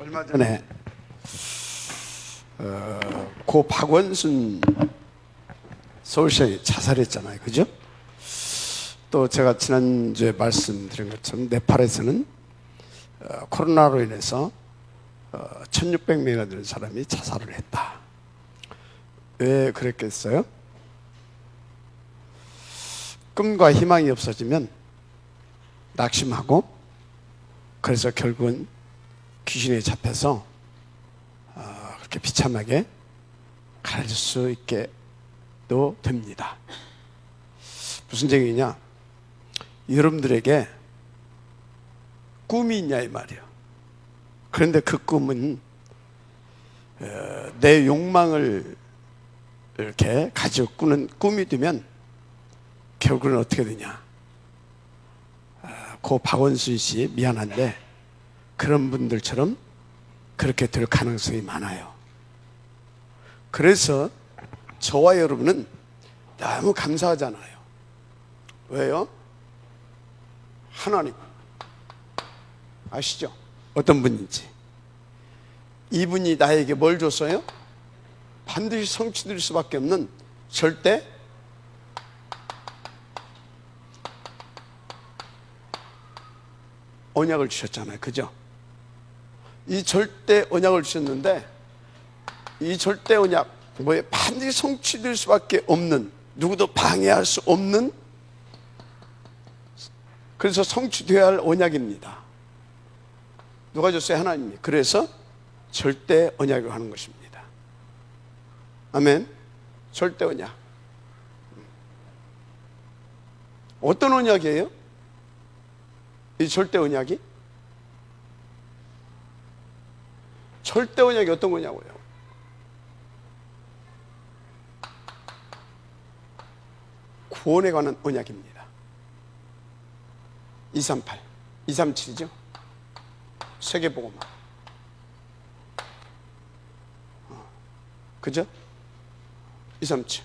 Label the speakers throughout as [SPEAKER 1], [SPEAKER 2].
[SPEAKER 1] 얼마 전에 고 박원순 서울시장이 자살했잖아요, 그죠? 또 제가 지난주에 말씀드린 것처럼 네팔에서는 코로나로 인해서 1600명이나 되는 사람이 자살을 했다. 왜 그랬겠어요? 꿈과 희망이 없어지면 낙심하고, 그래서 결국은 귀신에 잡혀서 그렇게 비참하게 갈 수 있게도 됩니다. 무슨 얘기냐? 여러분들에게 꿈이 있냐 이 말이에요. 그런데 그 꿈은 내 욕망을 이렇게 가지고 꾸는 꿈이 되면 결국은 어떻게 되냐? 고 박원순 씨 미안한데 그런 분들처럼 그렇게 될 가능성이 많아요. 그래서 저와 여러분은 너무 감사하잖아요. 왜요? 하나님 아시죠? 어떤 분인지. 이분이 나에게 뭘 줬어요? 반드시 성취될 수밖에 없는 절대 언약을 주셨잖아요, 그죠? 이 절대 언약을 주셨는데, 이 절대 언약 뭐에 반드시 성취될 수밖에 없는, 누구도 방해할 수 없는, 그래서 성취되어야 할 언약입니다. 누가 줬어요? 하나님이. 그래서 절대 언약을 하는 것입니다. 아멘. 절대 언약. 어떤 언약이에요? 이 절대 언약이? 절대 언약이 어떤 거냐고요? 구원에 관한 언약입니다. 238, 237이죠? 세계복음화. 그죠? 237.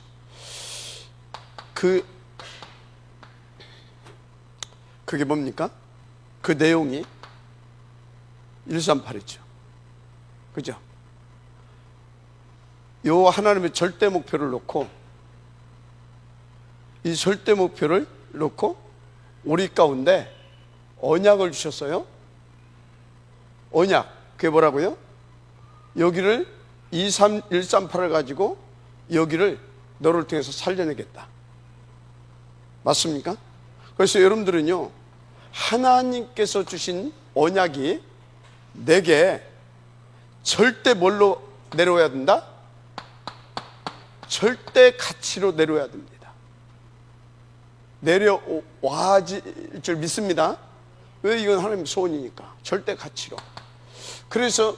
[SPEAKER 1] 그게 뭡니까? 그 내용이 138이죠. 그죠? 요 하나님의 절대 목표를 놓고, 이 절대 목표를 놓고 우리 가운데 언약을 주셨어요. 언약. 그게 뭐라고요? 여기를 138을 가지고 여기를 너를 통해서 살려내겠다. 맞습니까? 그래서 여러분들은요, 하나님께서 주신 언약이 내게 절대 뭘로 내려와야 된다? 절대 가치로 내려와야 됩니다. 내려와질 줄 믿습니다. 왜? 이건 하나님의 소원이니까. 절대 가치로. 그래서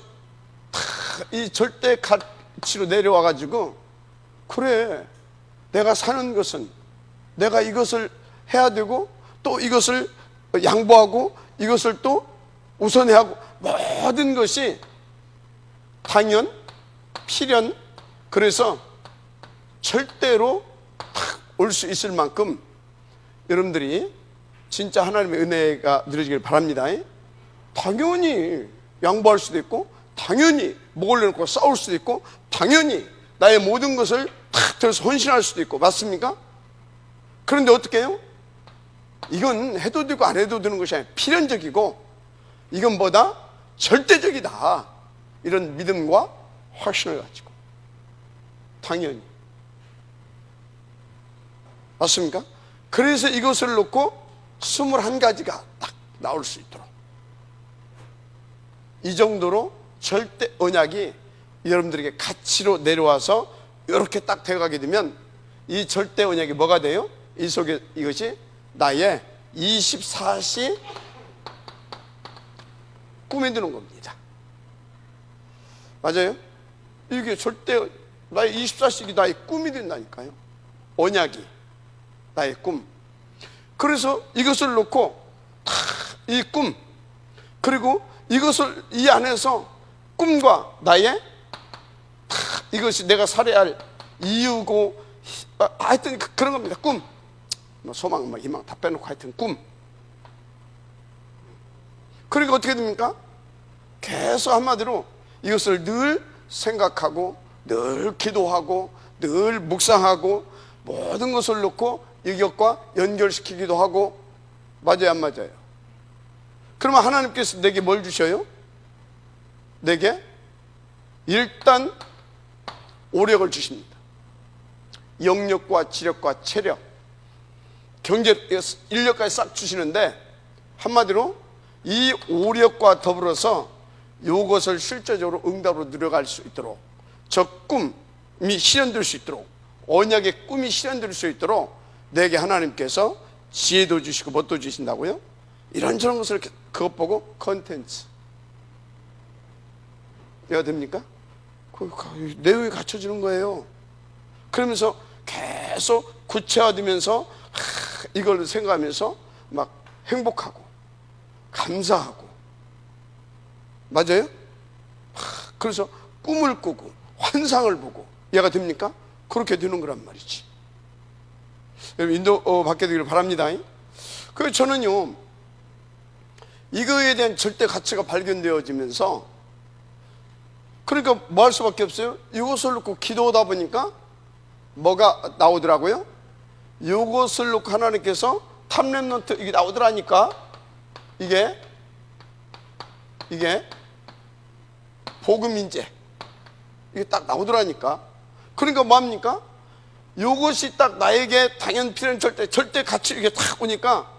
[SPEAKER 1] 이 절대 가치로 내려와가지고, 그래, 내가 사는 것은 내가 이것을 해야 되고, 또 이것을 양보하고, 이것을 또 우선해야 하고, 모든 것이 당연, 필연, 그래서 절대로 올 수 있을 만큼 여러분들이 진짜 하나님의 은혜가 누려지길 바랍니다. 당연히 양보할 수도 있고, 당연히 목을 내놓고 싸울 수도 있고, 당연히 나의 모든 것을 탁 들어서 헌신할 수도 있고, 맞습니까? 그런데 어떻게 해요? 이건 해도 되고 안 해도 되는 것이 아니라 필연적이고, 이건 뭐다? 절대적이다. 이런 믿음과 확신을 가지고. 당연히. 맞습니까? 그래서 이것을 놓고 21가지가 딱 나올 수 있도록. 이 정도로 절대 언약이 여러분들에게 가치로 내려와서 이렇게 딱 되어가게 되면, 이 절대 언약이 뭐가 돼요? 이 속에 이것이 나의 24시 꿈에 드는 겁니다. 맞아요? 이게 절대 나의 24시기 나의 꿈이 된다니까요. 언약이 나의 꿈. 그래서 이것을 놓고 이 꿈, 그리고 이것을 이 안에서 꿈과 나의 이것이 내가 살아야 할 이유고, 하여튼 그런 겁니다. 꿈, 소망, 희망 다 빼놓고 하여튼 꿈. 그러니까 어떻게 됩니까? 계속 계속 한마디로 이것을 늘 생각하고 늘 기도하고 늘 묵상하고 모든 것을 놓고 이것과 연결시키기도 하고. 맞아요, 안 맞아요? 그러면 하나님께서 내게 뭘 주셔요? 내게 일단 오력을 주십니다. 영력과 지력과 체력, 경제, 인력까지 싹 주시는데, 한마디로 이 오력과 더불어서 이것을 실제적으로 응답으로 누려갈 수 있도록, 저 꿈이 실현될 수 있도록, 언약의 꿈이 실현될 수 있도록 내게 하나님께서 지혜도 주시고 뭣도 주신다고요? 이런저런 것을 이렇게, 그것 보고 컨텐츠, 이해가 됩니까? 그 내용이 갖춰지는 거예요. 그러면서 계속 구체화되면서 이걸 생각하면서 막 행복하고 감사하고. 맞아요? 그래서 꿈을 꾸고 환상을 보고. 이해가 됩니까? 그렇게 되는 거란 말이지. 여러분 인도 받게 되기를 바랍니다. 그래서 저는요, 이거에 대한 절대 가치가 발견되어지면서, 그러니까 뭐 할 수밖에 없어요? 이것을 놓고 기도하다 보니까 뭐가 나오더라고요? 이것을 놓고 하나님께서 탑랩런트 이게 나오더라니까. 이게 복음인재 이게 딱 나오더라니까. 그러니까 뭐합니까? 이것이 딱 나에게 당연 필요한 절대 가치 이게 딱 오니까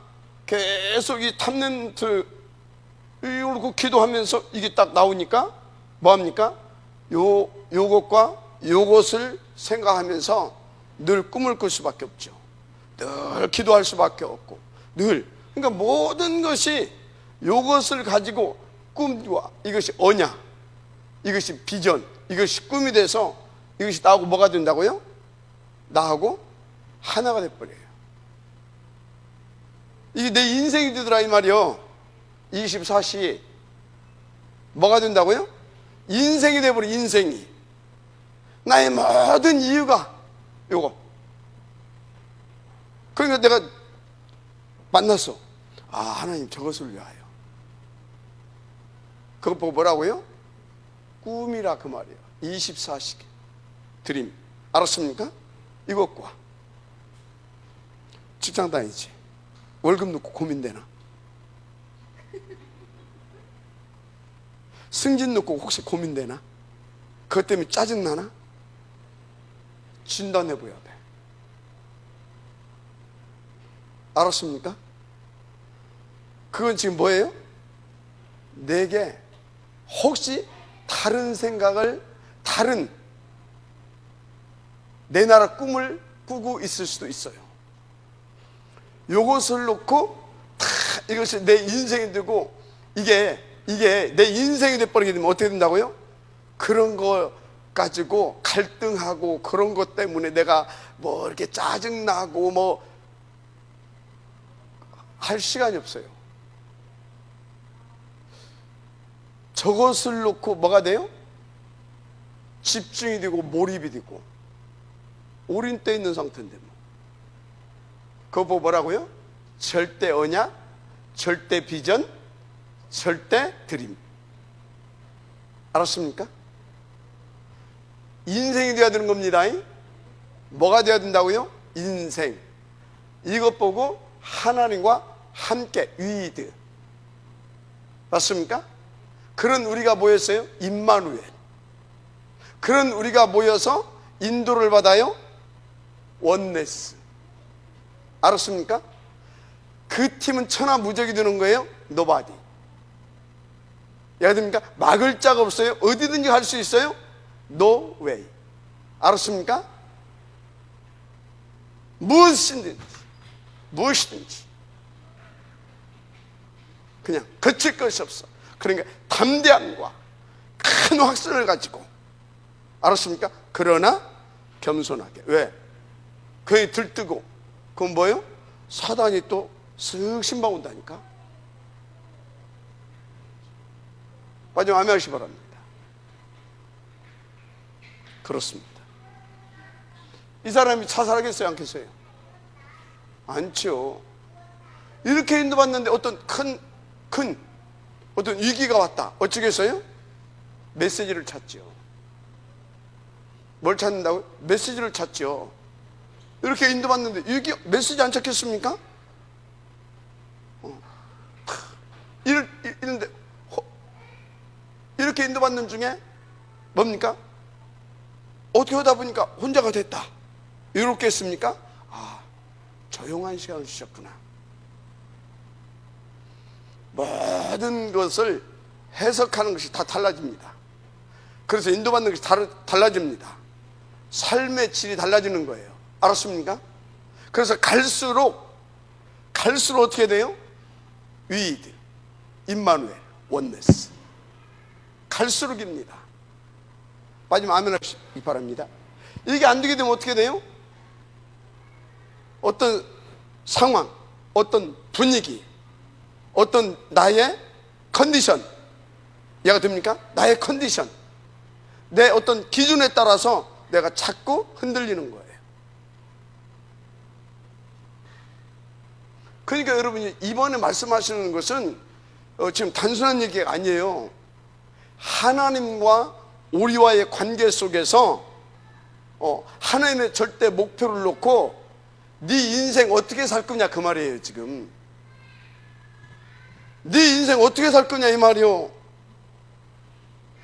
[SPEAKER 1] 계속 이 탑랩런트 이걸 놓고 기도하면서 이게 딱 나오니까 뭐합니까? 요것과 요것을 생각하면서 늘 꿈을 꿀 수밖에 없죠. 늘 기도할 수밖에 없고, 늘. 그러니까 모든 것이 요것을 가지고 꿈과 이것이 언약, 이것이 비전, 이것이 꿈이 돼서 이것이 나하고 뭐가 된다고요? 나하고 하나가 돼버려요. 이게 내 인생이 되더라 이 말이요. 24시 뭐가 된다고요? 인생이 돼버려. 인생이 나의 모든 이유가 요거. 그러니까 내가 만났어. 아, 하나님 저것을 위하여. 그것 보고 뭐라고요? 꿈이라 그 말이에요. 24시 드림. 알았습니까? 이것과 직장 다니지, 월급 넣고 고민되나? 승진 넣고 혹시 고민되나? 그것 때문에 짜증나나? 진단해봐야 돼. 알았습니까? 그건 지금 뭐예요? 내게 혹시 다른 생각을, 다른 내 나라 꿈을 꾸고 있을 수도 있어요. 요것을 놓고 다 이것이 내 인생이 되고 이게 내 인생이 돼버리게 되면 어떻게 된다고요? 그런 거 가지고 갈등하고 그런 것 때문에 내가 뭐 이렇게 짜증나고 뭐 할 시간이 없어요. 저것을 놓고 뭐가 돼요? 집중이 되고 몰입이 되고 올인돼 있는 상태인데 뭐. 그거 보고 뭐라고요? 절대 언약, 절대 비전, 절대 드림. 알았습니까? 인생이 되어야 되는 겁니다. 뭐가 되어야 된다고요? 인생. 이것 보고 하나님과 함께 위드. 맞습니까? 그런 우리가 모였어요. 임마누엘. 그런 우리가 모여서 인도를 받아요. 원네스. 알았습니까? 그 팀은 천하무적이 되는 거예요. 노바디. 예를 듭니까? 막을 자가 없어요. 어디든지 갈 수 있어요. No way. 알았습니까? 무엇이든지 그냥 거칠 것이 없어. 그러니까 담대함과 큰 확신을 가지고. 알았습니까? 그러나 겸손하게. 왜? 그게 들뜨고 그건 뭐예요? 사단이 또 쓱 신방 온다니까. 마지막 아멘하시 바랍니다. 그렇습니다. 이 사람이 자살하겠어요? 않겠어요? 않죠. 이렇게 인도받는데 어떤 큰 어떤 위기가 왔다. 어쩌겠어요? 메시지를 찾죠. 뭘 찾는다고요? 메시지를 찾죠. 이렇게 인도받는데 이게 메시지 안 찾겠습니까? 이런데 이렇게 인도받는 중에 뭡니까? 어떻게 하다 보니까 혼자가 됐다. 이렇게 했습니까? 아, 조용한 시간을 주셨구나. 모든 것을 해석하는 것이 다 달라집니다. 그래서 인도받는 것이 달라집니다. 삶의 질이 달라지는 거예요. 알았습니까? 그래서 갈수록 어떻게 돼요? 위드, 임마누엘, 원네스. 갈수록입니다. 마지막 아멘 하시기 바랍니다. 이게 안 되게 되면 어떻게 돼요? 어떤 상황, 어떤 분위기, 어떤 나의 컨디션, 이해가 됩니까? 나의 컨디션, 내 어떤 기준에 따라서 내가 자꾸 흔들리는 거예요. 그러니까 여러분이 이번에 말씀하시는 것은 지금 단순한 얘기가 아니에요. 하나님과 우리와의 관계 속에서 하나님의 절대 목표를 놓고 네 인생 어떻게 살 거냐 그 말이에요. 지금 네 인생 어떻게 살 거냐 이 말이요.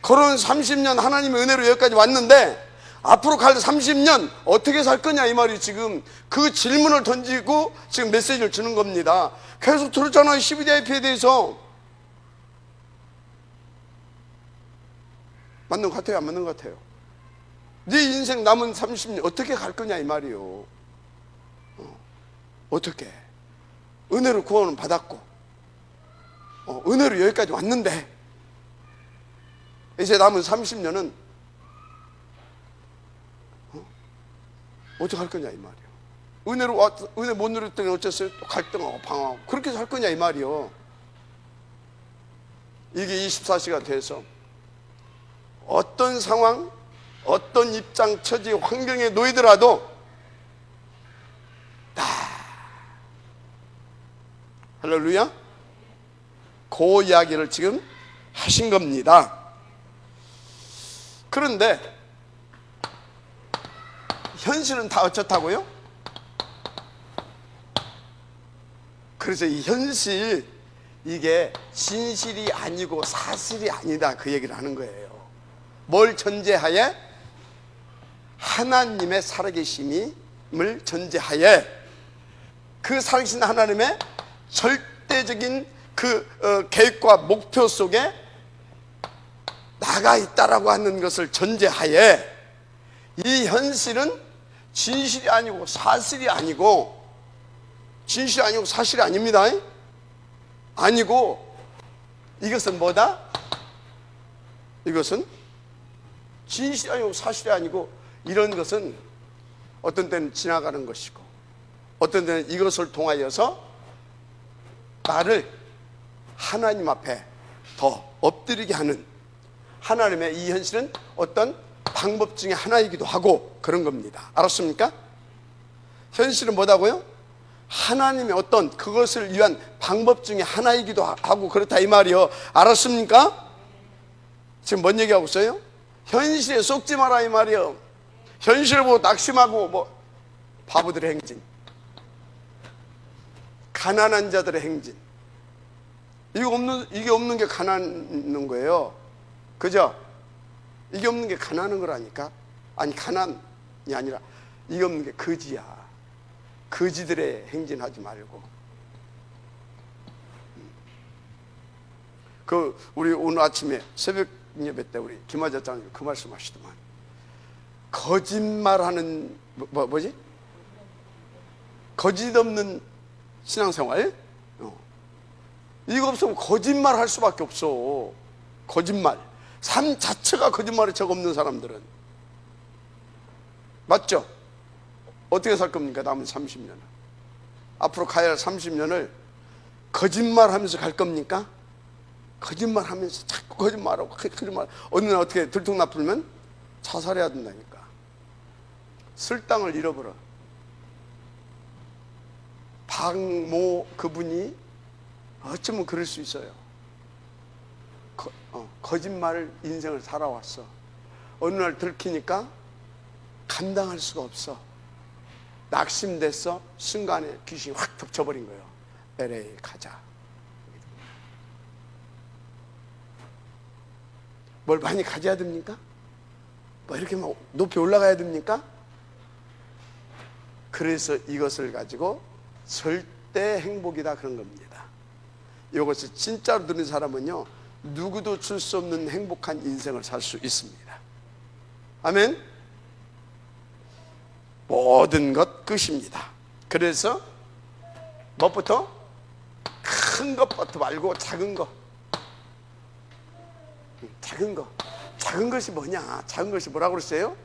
[SPEAKER 1] 결혼 30년 하나님의 은혜로 여기까지 왔는데 앞으로 갈 30년 어떻게 살 거냐 이 말이 지금 그 질문을 던지고 지금 메시지를 주는 겁니다. 계속 들었잖아요. 12DIP에 대해서. 맞는 것 같아요? 안 맞는 것 같아요? 네 인생 남은 30년 어떻게 갈 거냐 이 말이요. 어떻게? 은혜로 구원은 받았고 은혜로 여기까지 왔는데 이제 남은 30년은 어떻게 할 거냐 이 말이요. 은혜 못 누렸더니 어쨌어요? 또 갈등하고 방황하고 그렇게 살 거냐 이 말이요. 이게 24시가 돼서 어떤 상황, 어떤 입장, 처지, 환경에 놓이더라도 할렐루야, 그 이야기를 지금 하신 겁니다. 그런데 현실은 다 어쩌다고요? 그래서 이 현실, 이게 진실이 아니고 사실이 아니다 그 얘기를 하는 거예요. 뭘 전제하에? 하나님의 살아계심을 전제하에 그 살아계신 하나님의 절대적인 그 계획과 목표 속에 나가 있다라고 하는 것을 전제하에 이 현실은 진실이 아니고 사실이 아니고, 진실이 아니고 사실이 아닙니다. 아니고 이것은 뭐다? 이것은 진실이 아니고 사실이 아니고 이런 것은 어떤 때는 지나가는 것이고 어떤 때는 이것을 통하여서 나를 하나님 앞에 더 엎드리게 하는 하나님의 이 현실은 어떤 방법 중에 하나이기도 하고 그런 겁니다. 알았습니까? 현실은 뭐다고요? 하나님의 어떤 그것을 위한 방법 중에 하나이기도 하고 그렇다 이 말이요. 알았습니까? 지금 뭔 얘기하고 있어요? 현실에 속지 마라 이 말이요. 현실을 보고 낙심하고 뭐 바보들의 행진, 가난한 자들의 행진, 이게 없는 게 가난한 거예요. 그죠? 이게 없는 게 가난한 거라니까. 아니 가난이 아니라 이게 없는 게 거지야. 거지들의 행진하지 말고. 우리 오늘 아침에 새벽 예배 때 우리 김하자 장님 그 말씀하시더만, 거짓말하는 뭐지? 거짓 없는 신앙생활? 이거 없으면 거짓말 할 수밖에 없어. 거짓말. 삶 자체가 거짓말에 적 없는 사람들은. 맞죠? 어떻게 살 겁니까? 남은 30년을. 앞으로 가야 할 30년을 거짓말 하면서 갈 겁니까? 거짓말 하면서 자꾸 거짓말하고 거짓말. 어느 날 어떻게 들통나풀면 자살해야 된다니까. 쓸 땅을 잃어버려. 박모 그분이 어쩌면 그럴 수 있어요. 거짓말 인생을 살아왔어. 어느 날 들키니까 감당할 수가 없어. 낙심됐어. 순간에 귀신이 확 덮쳐버린 거예요. LA 가자. 뭘 많이 가져야 됩니까? 뭐 이렇게 막 높이 올라가야 됩니까? 그래서 이것을 가지고 절대 행복이다 그런 겁니다. 이것을 진짜로 듣는 사람은요, 누구도 줄 수 없는 행복한 인생을 살 수 있습니다. 아멘. 모든 것 끝입니다. 그래서 무엇부터? 큰 것부터 말고 작은 거. 작은 거. 작은 것이 뭐냐? 작은 것이 뭐라고 그랬어요?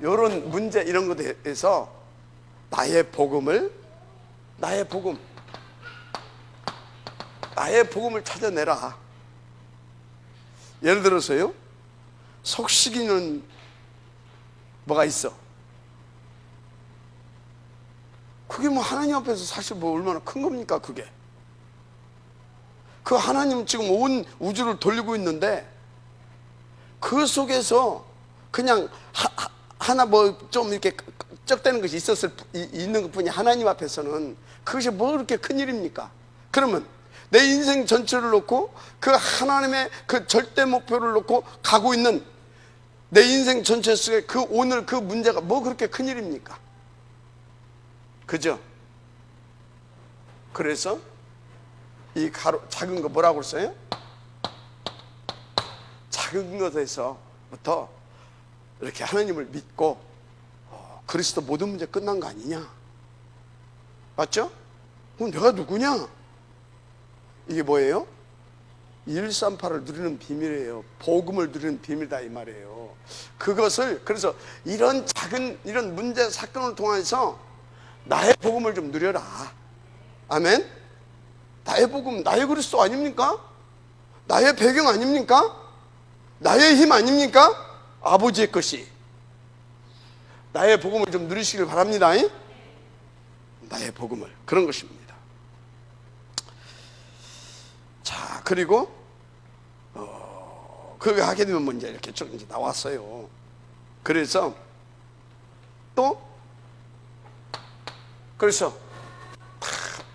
[SPEAKER 1] 이런 문제 이런 것에 대해서 나의 복음을 찾아내라. 예를 들어서요, 속시기는 뭐가 있어? 그게 뭐 하나님 앞에서 사실 뭐 얼마나 큰 겁니까 그게? 그 하나님 지금 온 우주를 돌리고 있는데 그 속에서 그냥 하나 뭐 좀 이렇게 쩍대는 것이 있는 것 뿐이 하나님 앞에서는 그것이 뭐 그렇게 큰 일입니까? 그러면 내 인생 전체를 놓고 그 하나님의 그 절대 목표를 놓고 가고 있는 내 인생 전체 속에 그 오늘 그 문제가 뭐 그렇게 큰 일입니까? 그죠? 그래서 이 작은 거 뭐라고 써요? 작은 것에서부터 이렇게 하나님을 믿고 그리스도 모든 문제 끝난 거 아니냐? 맞죠? 그럼 내가 누구냐? 이게 뭐예요? 138을 누리는 비밀이에요. 복음을 누리는 비밀이다 이 말이에요. 그것을 그래서 이런 작은 이런 문제 사건을 통해서 나의 복음을 좀 누려라. 아멘. 나의 복음, 나의 그리스도 아닙니까? 나의 배경 아닙니까? 나의 힘 아닙니까? 아버지의 것이. 나의 복음을 좀 누리시길 바랍니다. 나의 복음을. 그런 것입니다. 자, 그리고 그거 하게 되면 뭐 이제 이렇게 쭉 이제 나왔어요. 그래서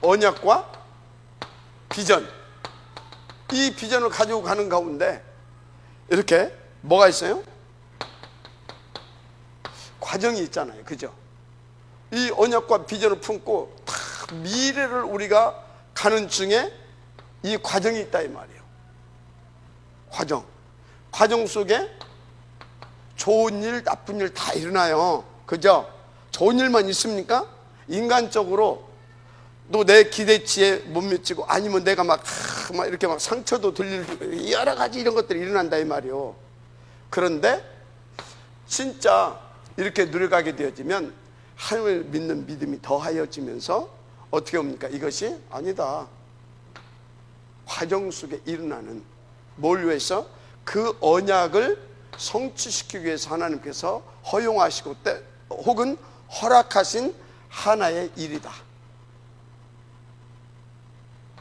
[SPEAKER 1] 언약과 비전, 이 비전을 가지고 가는 가운데 이렇게 뭐가 있어요? 과정이 있잖아요. 그죠? 이 언약과 비전을 품고 미래를 우리가 가는 중에 이 과정이 있다 이 말이에요. 과정 속에 좋은 일, 나쁜 일 다 일어나요. 그죠? 좋은 일만 있습니까? 인간적으로 또 내 기대치에 못 미치고 아니면 내가 막 이렇게 막 상처도 들리고 여러 가지 이런 것들이 일어난다 이 말이에요. 그런데 진짜 이렇게 누려가게 되어지면 하나님을 믿는 믿음이 더하여지면서 어떻게 옵니까? 이것이 아니다. 과정 속에 일어나는 뭘 위해서? 그 언약을 성취시키기 위해서 하나님께서 허용하시고 혹은 허락하신 하나의 일이다.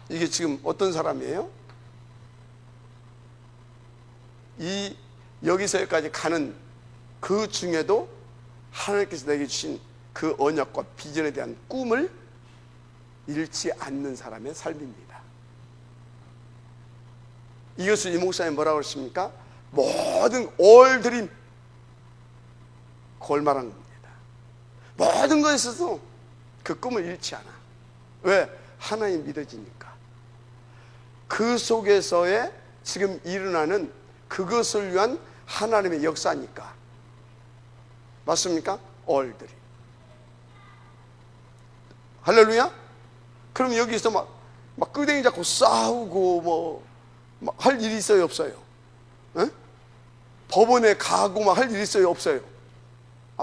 [SPEAKER 1] 이게 지금 어떤 사람이에요? 이 여기서 여기까지 가는 그 중에도 하나님께서 내게 주신 그 언약과 비전에 대한 꿈을 잃지 않는 사람의 삶입니다. 이것을 이 목사님 뭐라고 그랬습니까? 모든 all dream, 그걸 말한 겁니다. 모든 것에 있어서 그 꿈을 잃지 않아. 왜? 하나님 믿어지니까. 그 속에서의 지금 일어나는 그것을 위한 하나님의 역사니까. 맞습니까? all dream. 할렐루야? 그럼 여기서 막 끄댕이 잡고 싸우고 뭐 할 일이 있어요, 없어요? 에? 법원에 가고 막 할 일이 있어요, 없어요?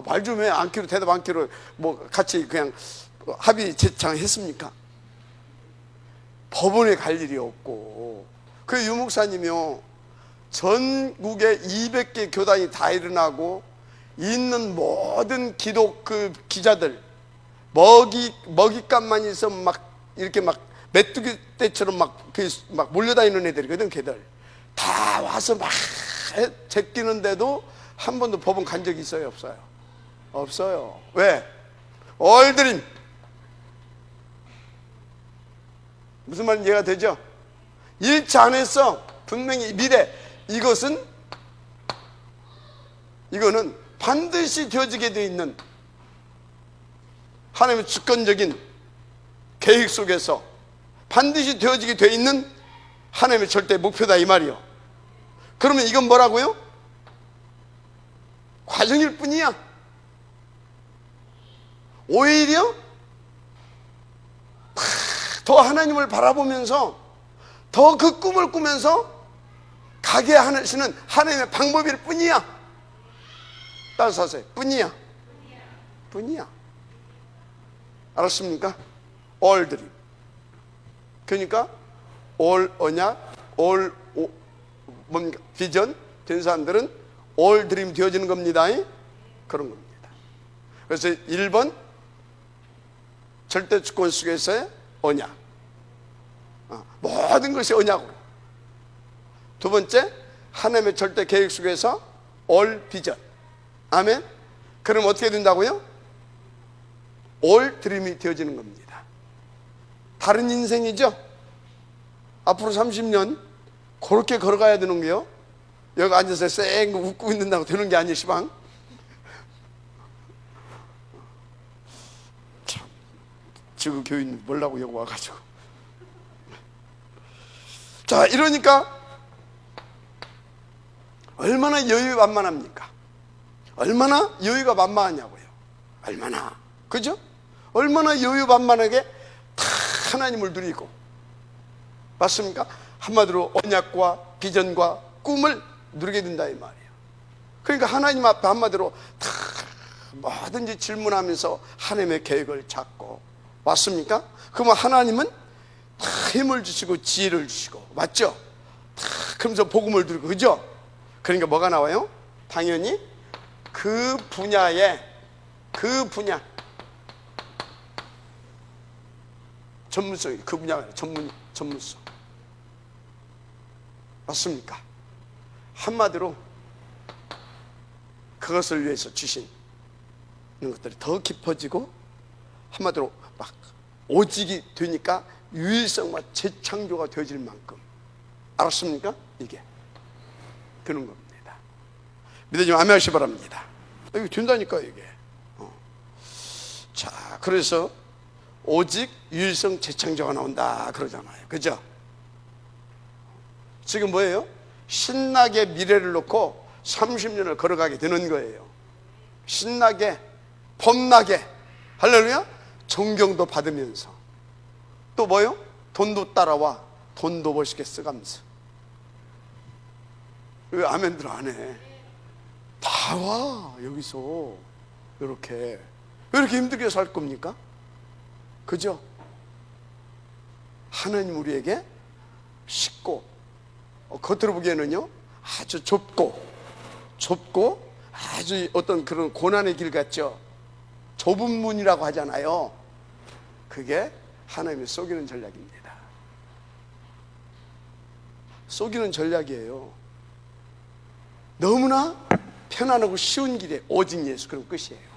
[SPEAKER 1] 말 좀 해. 않기로 대답 않기로 뭐 같이 그냥 합의 제창했습니까? 법원에 갈 일이 없고. 그 유목사님이요, 전국에 200개 교단이 다 일어나고 있는 모든 기독 그 기자들 먹잇감만 있으면 막 이렇게 막 메뚜기 떼처럼 막 몰려다니는 애들이거든. 걔들 다 와서 막 제끼는데도 한 번도 법원 간 적이 있어요? 없어요? 없어요. 왜? 얼드림. 무슨 말인지 이해가 되죠? 1차 안 했어. 분명히 미래. 이거는 반드시 되어지게 되어 있는 하나님의 주권적인 계획 속에서 반드시 되어지게 되어 있는 하나님의 절대 목표다 이 말이요. 그러면 이건 뭐라고요? 과정일 뿐이야. 오히려 더 하나님을 바라보면서 더 그 꿈을 꾸면서 가게 하시는 하나님의 방법일 뿐이야. 따라서 하세요. 뿐이야. 뿐이야. 알았습니까? all dream. 그러니까 all 언약, all 뭔가 비전 된 사람들은 all dream 되어지는 겁니다. 그런 겁니다. 그래서 1번 절대 주권 속에서의 언약. 모든 것이 언약으로. 두 번째, 하나님의 절대 계획 속에서 all 비전. 아멘. 그럼 어떻게 된다고요? all dream이 되어지는 겁니다. 다른 인생이죠. 앞으로 30년 그렇게 걸어가야 되는 게요. 여기 앉아서 쌩 웃고 있는다고 되는 게 아니에요. 시방. 참, 지금 교인 뭐라고 여기 와가지고. 자, 이러니까 얼마나 여유만만합니까? 얼마나 여유가 만만하냐고요. 얼마나, 그죠? 얼마나 여유만만하게 다 하나님을 누리고, 맞습니까? 한마디로 언약과 비전과 꿈을 누리게 된다 이 말이에요. 그러니까 하나님 앞에 한마디로 다 뭐든지 질문하면서 하나님의 계획을 찾고, 맞습니까? 그러면 하나님은 다 힘을 주시고 지혜를 주시고, 맞죠? 다 그러면서 복음을 드리고, 그죠? 그러니까 뭐가 나와요? 당연히 그 분야에, 그 분야 전문성이, 그 분야가 전문성, 맞습니까? 한마디로 그것을 위해서 주신 것들이 더 깊어지고, 한마디로 막 오직이 되니까 유일성과 재창조가 되어질 만큼, 알았습니까? 이게 되는 겁니다. 믿으시면 아멘 하시기 바랍니다. 이게 된다니까 이게. 자, 그래서 오직 유일성 재창조가 나온다 그러잖아요. 그죠? 지금 뭐예요? 신나게 미래를 놓고 30년을 걸어가게 되는 거예요. 신나게, 범나게, 할렐루야, 존경도 받으면서, 또 뭐요? 돈도 따라와, 돈도 멋있게 쓰가면서. 왜 아멘들 안 해? 다 와, 여기서. 이렇게. 왜 이렇게 힘들게 살 겁니까? 그죠? 하나님 우리에게 쉽고, 겉으로 보기에는요 아주 좁고 아주 어떤 그런 고난의 길 같죠. 좁은 문이라고 하잖아요. 그게 하나님의 속이는 전략입니다. 속이는 전략이에요. 너무나 편안하고 쉬운 길에 오직 예수, 그럼 끝이에요.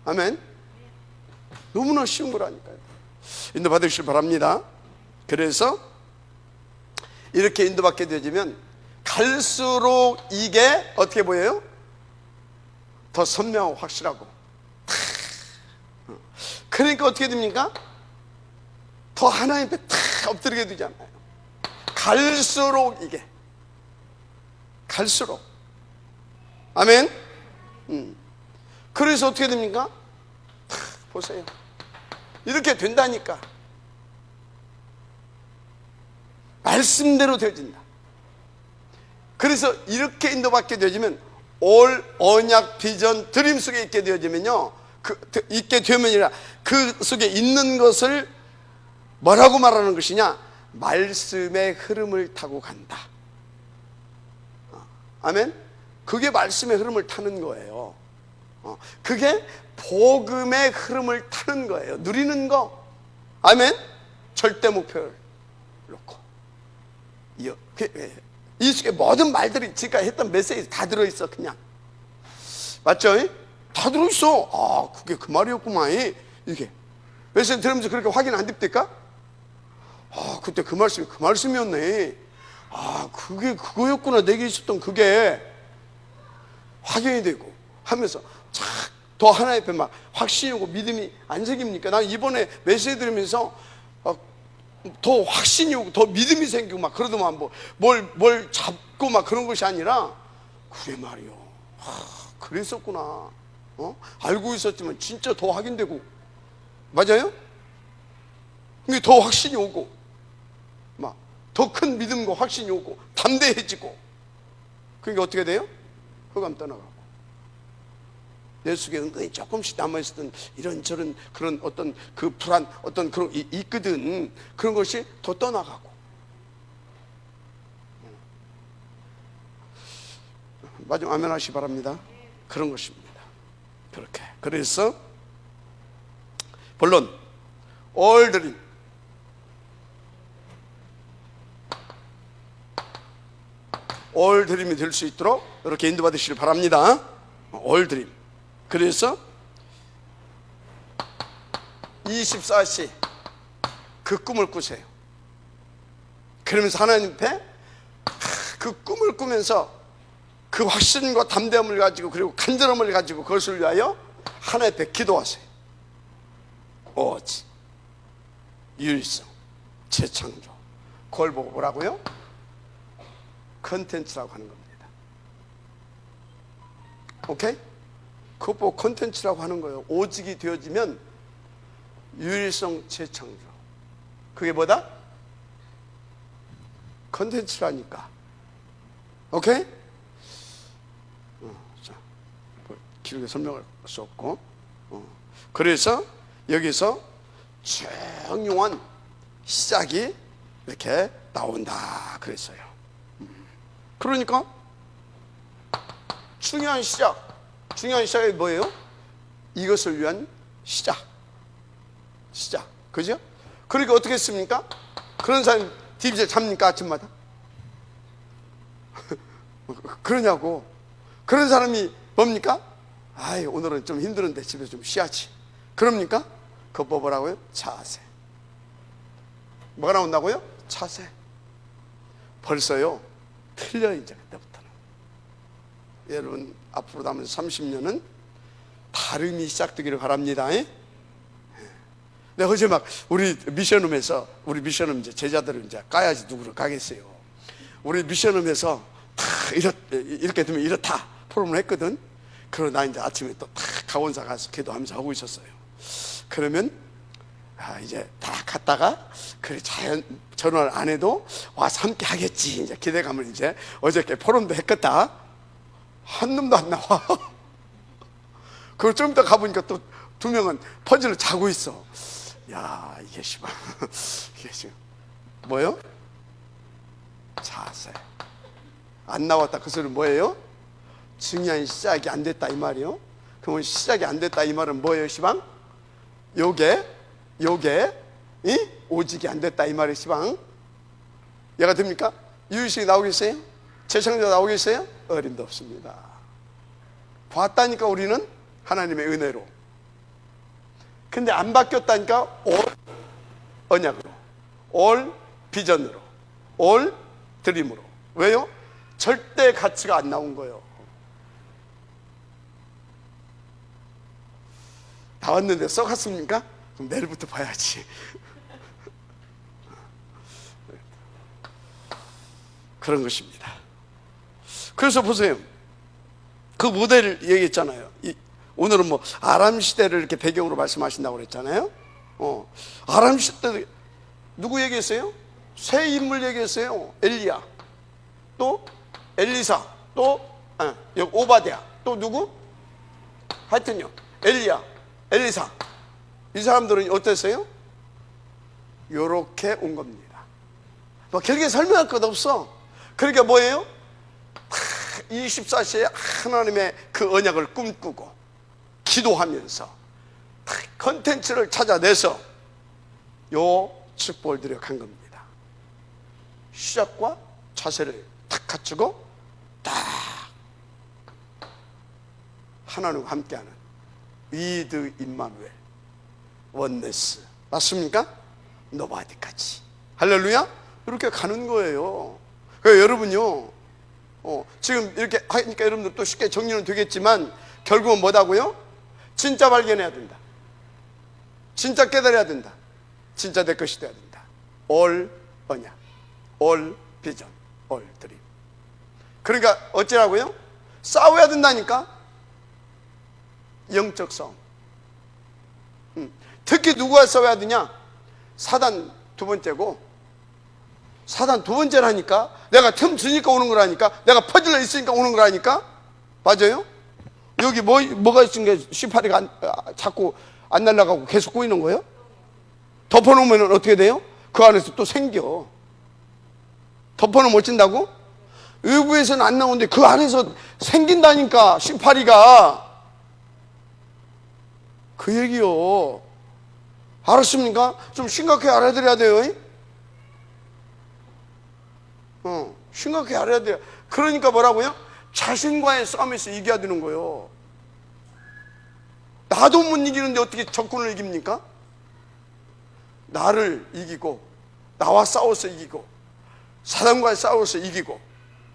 [SPEAKER 1] 아멘. 너무나 쉬운 거라니까요. 인도 받으시길 바랍니다. 그래서 이렇게 인도받게 되어지면 갈수록 이게 어떻게 보여요? 더 선명하고 확실하고. 그러니까 어떻게 됩니까? 더 하나님 앞에 탁 엎드리게 되잖아요. 갈수록 이게, 갈수록. 아멘. 그래서 어떻게 됩니까? 탁 보세요. 이렇게 된다니까. 말씀대로 되어진다. 그래서 이렇게 인도받게 되어지면 올 언약 비전 드림 속에 있게 되어지면요, 있게 되면이라 그 속에 있는 것을 뭐라고 말하는 것이냐? 말씀의 흐름을 타고 간다. 아멘. 그게 말씀의 흐름을 타는 거예요. 그게 복음의 흐름을 타는 거예요. 누리는 거. 아멘. 절대 목표를 놓고. 이 속에 모든 말들이 지금까지 했던 메시지 다 들어있어. 그냥 맞죠? 다 들어있어. 아, 그게 그 말이었구만. 이게 메시지 들으면서 그렇게 확인 안 됩니까? 아, 그때 그 말씀이 그 말씀이었네. 아, 그게 그거였구나. 내게 있었던 그게 확인이 되고 하면서 더 하나님 앞에 막 확신이 오고 믿음이 안 생깁니까? 난 이번에 메시지 들으면서 더 확신이 오고 더 믿음이 생기고 막 그러더만 뭘 잡고 막 그런 것이 아니라 그래 말이요. 그랬었구나. 알고 있었지만 진짜 더 확인되고 맞아요? 근데 더 확신이 오고 막 더 큰 믿음과 확신이 오고 담대해지고 그게 어떻게 돼요? 흑암 떠나가고 내 속에 은근히 조금씩 남아있었던 이런저런 그런 어떤 그 불안 어떤 그런 있거든. 그런 것이 더 떠나가고 마지막 아멘 하시기 바랍니다. 그런 것입니다. 그렇게 그래서 본론 all dream all dream이 될 수 있도록 이렇게 인도받으시길 바랍니다. all dream. 그래서 24시 그 꿈을 꾸세요. 그러면서 하나님 앞에 그 꿈을 꾸면서 그 확신과 담대함을 가지고 그리고 간절함을 가지고 그것을 위하여 하나님 앞에 기도하세요. 오직 유일성 재창조 그걸 보고 뭐라고요? 컨텐츠라고 하는 겁니다. 오케이? 그거 보고 컨텐츠라고 하는 거예요. 오직이 되어지면 유일성 재창조. 그게 뭐다? 컨텐츠라니까. 오케이? 자, 길게 설명할 수 없고. 그래서 여기서 중요한 시작이 이렇게 나온다 그랬어요. 그러니까 중요한 시작이 뭐예요? 이것을 위한 시작. 그죠? 그러니까 어떻게 했습니까? 그런 사람이 디비전 잡니까? 아침마다? 그러냐고. 그런 사람이 뭡니까? 아이, 오늘은 좀 힘들은데 집에서 좀 쉬야지. 그럽니까? 그거 뭐라고요? 차세. 뭐가 나온다고요? 차세. 벌써요 틀려. 이제 그때부터는 여러분 앞으로 남은 30년은 다름이 시작되기를 바랍니다. 네, 어제 막 우리 미션홈에서 우리 미션홈 이제 제자들을 이제 까야지 누구를 가겠어요. 우리 미션홈에서 이렇게 되면 이렇다 포럼을 했거든. 그러나 이제 아침에 또 강원사 가서 기도하면서 하고 있었어요. 그러면 이제 다 갔다가 그래 전화를 안 해도 와서 함께 하겠지 이제 기대감을 이제 어저께 포럼도 했겠다. 한 놈도 안 나와. 그리고 좀 이따 가보니까 또 두 명은 퍼즐을 자고 있어. 야, 이게 씨발 이게 지금 뭐요? 자세 안 나왔다. 그 소리는 뭐예요? 중요한 시작이 안 됐다 이 말이요. 그러면 시작이 안 됐다 이 말은 뭐예요, 시방? 요게 오직이 안 됐다 이 말이 시방. 얘가 됩니까? 유의식이 나오겠어요? 재창조가 나오겠어요? 어림도 없습니다. 봤다니까 우리는 하나님의 은혜로. 근데 안 바뀌었다니까 올 언약으로, 올 비전으로, 올 드림으로. 왜요? 절대 가치가 안 나온 거예요. 나왔는데 썩었습니까? 그럼 내일부터 봐야지. 그런 것입니다. 그래서 보세요. 그 모델을 얘기했잖아요. 오늘은 뭐 아람 시대를 이렇게 배경으로 말씀하신다고 그랬잖아요. 아람 시대 누구 얘기했어요? 새 인물 얘기했어요. 엘리야, 또 엘리사, 또 오바댜, 또 누구? 하여튼요, 엘리야, 엘리사. 이 사람들은 어땠어요? 요렇게 온 겁니다. 뭐 길게 설명할 것 없어. 그러니까 뭐예요? 24시에 하나님의 그 언약을 꿈꾸고 기도하면서 컨텐츠를 찾아내서 요 축복을 드려 간 겁니다. 시작과 자세를 탁 갖추고 딱 하나님과 함께하는 위드 임마누엘 원네스, 맞습니까? 노바디까지. 할렐루야. 이렇게 가는 거예요. 그러니까 여러분요, 지금 이렇게 하니까 여러분들 또 쉽게 정리는 되겠지만 결국은 뭐다고요? 진짜 발견해야 된다. 진짜 깨달아야 된다. 진짜 내 것이 돼야 된다. all 언약, all 비전, all 드림. 그러니까 어찌라고요? 싸워야 된다니까. 영적 싸움. 특히 누구와 싸워야 되냐? 사단 두 번째고, 사단 두 번째라니까. 내가 틈 주니까 오는 거라니까. 내가 퍼즐러 있으니까 오는 거라니까. 맞아요? 여기 뭐가 있으니까 C8이가 자꾸 안 날아가고 계속 꼬이는 거예요? 덮어놓으면 어떻게 돼요? 그 안에서 또 생겨. 덮어놓으면 못 진다고? 외부에서는 안 나오는데 그 안에서 생긴다니까, C8이가. 그 얘기요. 알았습니까? 좀 심각하게 알아들어야 돼요. 심각하게 알아야 돼요. 그러니까 뭐라고요? 자신과의 싸움에서 이겨야 되는 거예요. 나도 못 이기는데 어떻게 적군을 이깁니까? 나를 이기고, 나와 싸워서 이기고, 사단과 싸워서 이기고,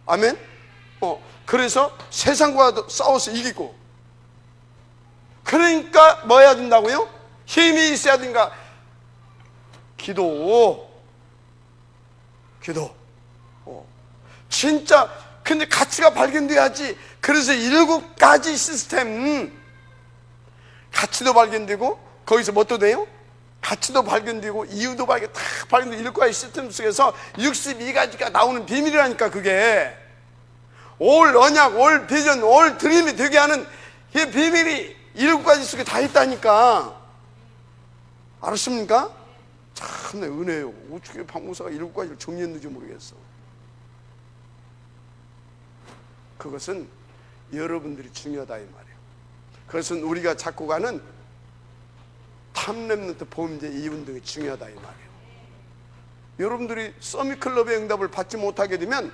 [SPEAKER 1] 아멘? 그래서 세상과 싸워서 이기고. 그러니까 뭐 해야 된다고요? 힘이 있어야 된가? 기도. 진짜. 근데 가치가 발견돼야지. 그래서 7가지 시스템, 가치도 발견되고, 거기서 뭣도 돼요? 가치도 발견되고, 이유도 다 발견되고, 7가지 시스템 속에서 62가지가 나오는 비밀이라니까. 그게 올 언약, 올 비전, 올 드림이 되게 하는 이 비밀이 7가지 속에 다 있다니까. 알았습니까? 참내 은혜요. 어떻게 박목사가 7가지를 정리했는지 모르겠어. 그것은 여러분들이 중요하다 이 말이에요. 그것은 우리가 잡고 가는 탐렘넌트 범죄 이윤 등이 중요하다 이 말이에요. 여러분들이 서밋클럽의 응답을 받지 못하게 되면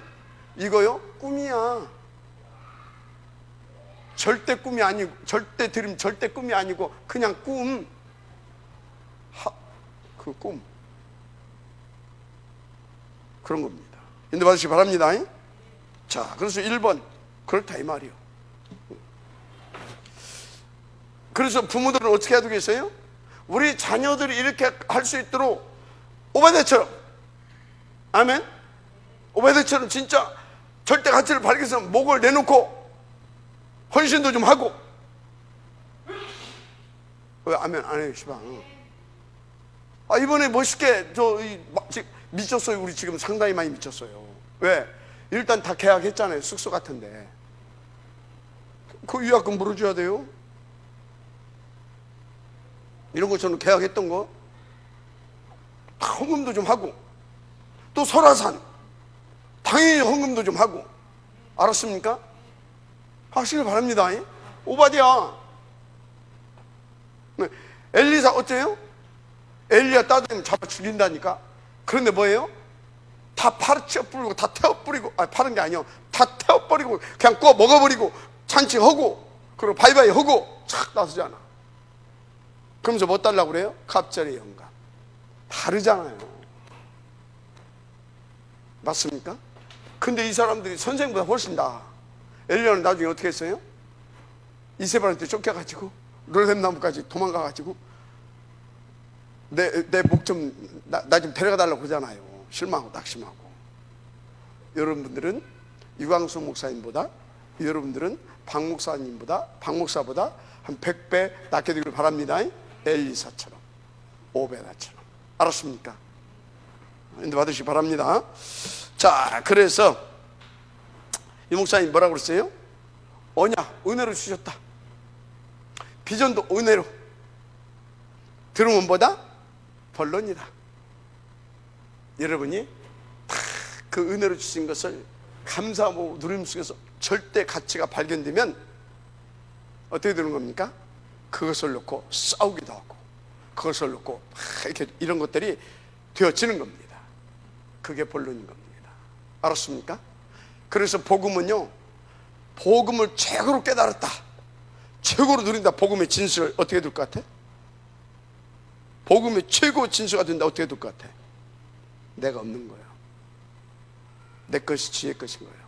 [SPEAKER 1] 이거요, 꿈이야. 절대 꿈이 아니고, 절대 드림, 절대 꿈이 아니고 그냥 꿈. 그 꿈. 그런 겁니다. 인도 받으시기 바랍니다. 자, 그래서 1번 그렇다 이 말이요. 그래서 부모들은 어떻게 해야 되겠어요? 우리 자녀들이 이렇게 할 수 있도록 오베데처럼, 아멘? 오베데처럼 진짜 절대 가치를 발견해서 목을 내놓고 헌신도 좀 하고. 왜 아멘 안 해요, 시방? 이번에 멋있게 미쳤어요. 우리 지금 상당히 많이 미쳤어요. 왜? 일단 다 계약했잖아요. 숙소 같은데 그 위약금 물어줘야 돼요. 이런 것처럼 계약했던 거 헌금도 좀 하고, 또 설화산 당연히 헌금도 좀 하고. 알았습니까? 하시길 바랍니다. 오바디야. 엘리사 어째요? 엘리야 따뜻하면 잡아 죽인다니까. 그런데 뭐예요? 다 파르쳐 뿌리고, 다 태워버리고, 파는 게 아니요, 다 태워버리고 그냥 구워 먹어버리고 잔치하고, 그리고 바이바이 하고 착 나서잖아. 그러면서 뭐 달라고 그래요? 갑절의 영감. 다르잖아요. 맞습니까? 근데 이 사람들이 선생보다 훨씬 나아. 엘리야는 나중에 어떻게 했어요? 이세벨한테 쫓겨가지고 롤렘나무까지 도망가가지고 내 목 좀 나 좀 데려가 달라고 그러잖아요. 실망하고 낙심하고. 여러분들은 유광수 목사님보다, 여러분들은 박 목사보다 한 100배 낫게 되기를 바랍니다. 엘리사처럼, 오베다처럼. 알았습니까? 인도 받으시기 바랍니다. 자, 그래서 이 목사님 뭐라고 그랬어요? 언약, 은혜로 주셨다. 비전도 은혜로, 들음은보다 본론이다. 여러분이 그 은혜로 주신 것을 감사하고 누림 속에서 절대 가치가 발견되면 어떻게 되는 겁니까? 그것을 놓고 싸우기도 하고, 그것을 놓고 이렇게 이런 것들이 되어지는 겁니다. 그게 본론인 겁니다. 알았습니까? 그래서 복음은요, 복음을 최고로 깨달았다, 최고로 누린다. 복음의 진수를 어떻게 될 것 같아? 복음의 최고 진수가 된다. 어떻게 될 것 같아? 내가 없는 거예요. 내 것이 주의 것인 거예요.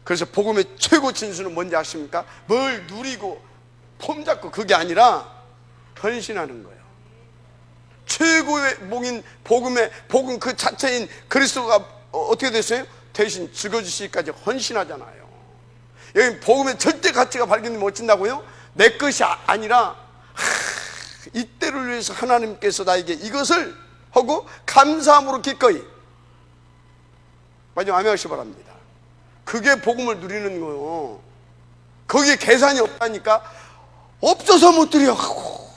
[SPEAKER 1] 그래서 복음의 최고 진수는 뭔지 아십니까? 뭘 누리고 폼 잡고 그게 아니라 헌신하는 거예요. 최고의 복인 복음 그 자체인 그리스도가 어떻게 됐어요? 대신 죽어주시기까지 헌신하잖아요. 여기 복음의 절대 가치가 발견되면 어쩐다고요? 내 것이 아니라 이때를 위해서 하나님께서 나에게 이것을 하고 감사함으로 기꺼이. 마지막 아멘 하시기 바랍니다. 그게 복음을 누리는 거예요. 거기에 계산이 없다니까. 없어서 못 드려.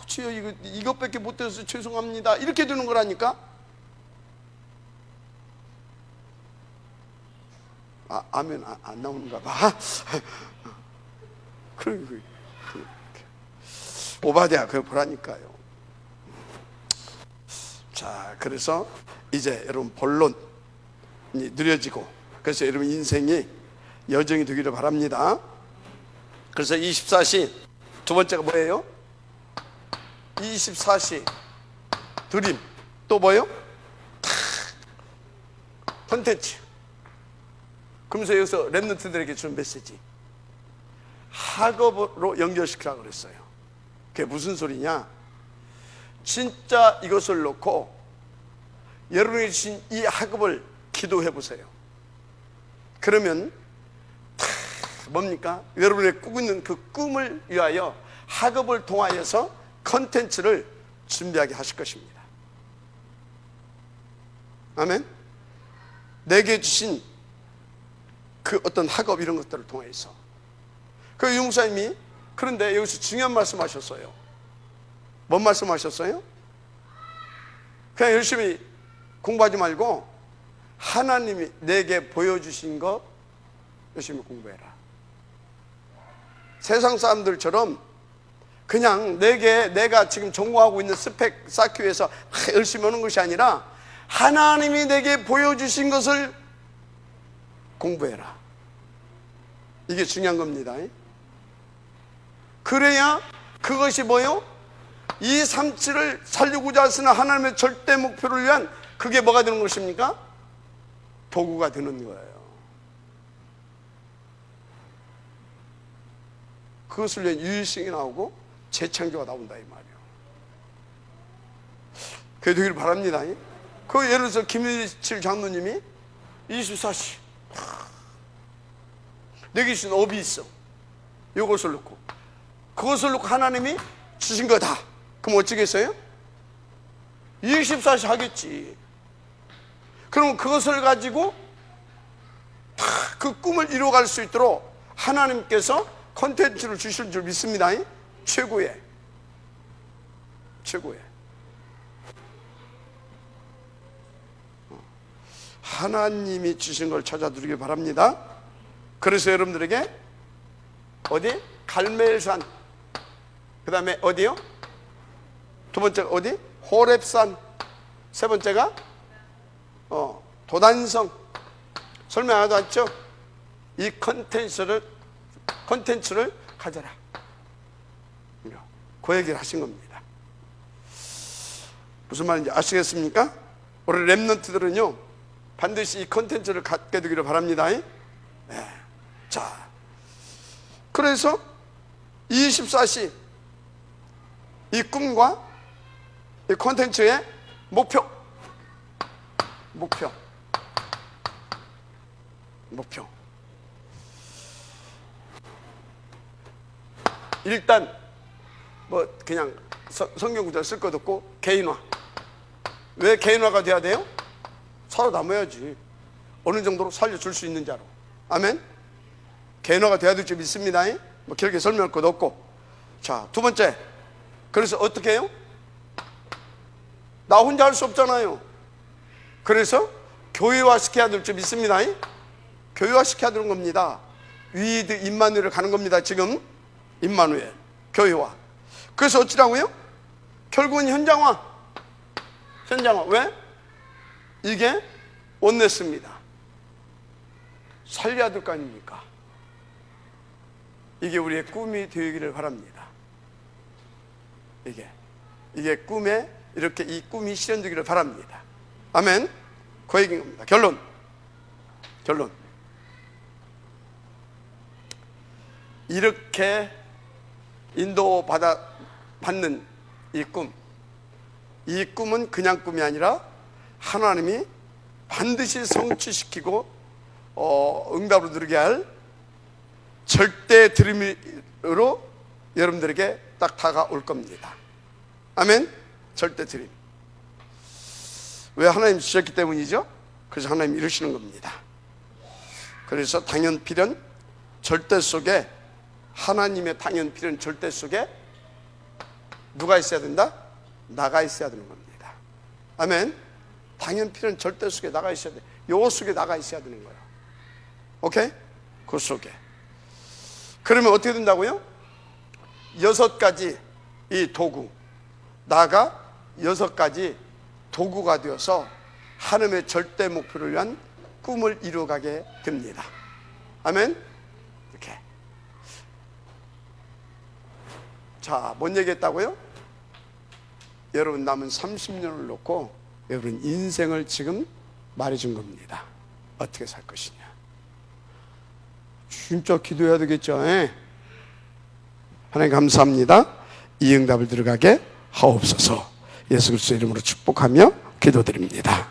[SPEAKER 1] 주여 이것밖에 못 드려서 죄송합니다. 이렇게 되는 거라니까. 아멘 안 나오는가 봐. 오바댜 그걸 보라니까요. 자, 그래서 이제 여러분 본론이 느려지고, 그래서 여러분 인생이 여정이 되기를 바랍니다. 그래서 24시 두 번째가 뭐예요? 24시 드림. 또 뭐예요? 콘텐츠. 그러면서 여기서 랩런트들에게 주는 메시지, 학업으로 연결시키라고 그랬어요. 그게 무슨 소리냐? 진짜 이것을 놓고 여러분이 주신 이 학업을 기도해 보세요. 그러면 뭡니까? 여러분의 꾸고 있는 그 꿈을 위하여 학업을 통하여서 컨텐츠를 준비하게 하실 것입니다. 아멘. 내게 주신 그 어떤 학업 이런 것들을 통해서. 그 유목사님이 그런데 여기서 중요한 말씀 하셨어요. 뭔 말씀 하셨어요? 그냥 열심히 공부하지 말고 하나님이 내게 보여주신 거 열심히 공부해라. 세상 사람들처럼 그냥 내가 지금 전공하고 있는 스펙 쌓기 위해서 열심히 하는 것이 아니라 하나님이 내게 보여주신 것을 공부해라. 이게 중요한 겁니다. 그래야 그것이 뭐요? 이 삼치를 살리고자 하시는 하나님의 절대 목표를 위한 그게 뭐가 되는 것입니까? 도구가 되는 거예요. 그것을 위한 유일성이 나오고 재창조가 나온다 이 말이에요. 그게 되기를 바랍니다. 그 예를 들어서 김일칠 장로님이 24시 내게 주신 업이 있어. 이것을 놓고 그것을 놓고 하나님이 주신 거다. 그럼 어쩌겠어요? 24시 하겠지. 그럼 그것을 가지고 그 꿈을 이루어갈 수 있도록 하나님께서 콘텐츠를 주실 줄 믿습니다. 최고의 하나님이 주신 걸 찾아 누리길 바랍니다. 그래서 여러분들에게 어디? 갈멜산. 그 다음에 어디요? 두 번째가 어디? 호렙산. 세 번째가 도단성. 설명 하나도 않죠? 이 컨텐츠를 가져라. 그 얘기를 하신 겁니다. 무슨 말인지 아시겠습니까? 우리 랩런트들은요 반드시 이 컨텐츠를 갖게 되기를 바랍니다. 네. 자, 그래서 24시 이 꿈과 이 콘텐츠의 목표. 일단 뭐 그냥 성경 구절 쓸 것도 없고 개인화. 왜 개인화가 돼야 돼요? 살아남아야지. 어느 정도로 살려줄 수 있는 자로. 아멘. 개인화가 돼야 될 줄 믿습니다. 뭐 길게 설명할 것도 없고. 자, 두 번째. 그래서 어떻게 해요? 나 혼자 할 수 없잖아요. 그래서 교회화 시켜야 될 줄 믿습니다. 교회화 시켜야 되는 겁니다. 위드 임마누엘을 가는 겁니다. 지금 임마누엘 교회화. 그래서 어찌라고요? 결국은 현장화. 왜? 이게 못 냈습니다. 살려야 될 거 아닙니까? 이게 우리의 꿈이 되기를 바랍니다. 이게 꿈에 이렇게 이 꿈이 실현되기를 바랍니다. 아멘. 그 얘기인 겁니다. 결론. 이렇게 인도받는 이 꿈은 그냥 꿈이 아니라 하나님이 반드시 성취시키고 응답으로 누리게 할 절대 드림으로 여러분들에게 딱 다가올 겁니다. 아멘. 절대 드림. 왜? 하나님 주셨기 때문이죠. 그래서 하나님 이루시는 겁니다. 그래서 당연 필연 절대 속에, 하나님의 당연 필연 절대 속에 누가 있어야 된다? 나가 있어야 되는 겁니다. 아멘. 당연 필연 절대 속에 나가 있어야 돼. 요 속에 나가 있어야 되는 거예요. 오케이? 그 속에. 그러면 어떻게 된다고요? 6가지 이 도구, 나가 6가지 도구가 되어서 하나님의 절대 목표를 위한 꿈을 이루어가게 됩니다. 아멘. 이렇게. 자, 뭔 얘기했다고요? 여러분 남은 30년을 놓고 여러분 인생을 지금 말해준 겁니다. 어떻게 살 것이냐. 진짜 기도해야 되겠죠. 하나님 감사합니다. 이 응답을 들어가게 하옵소서. 예수 그리스도 이름으로 축복하며 기도드립니다.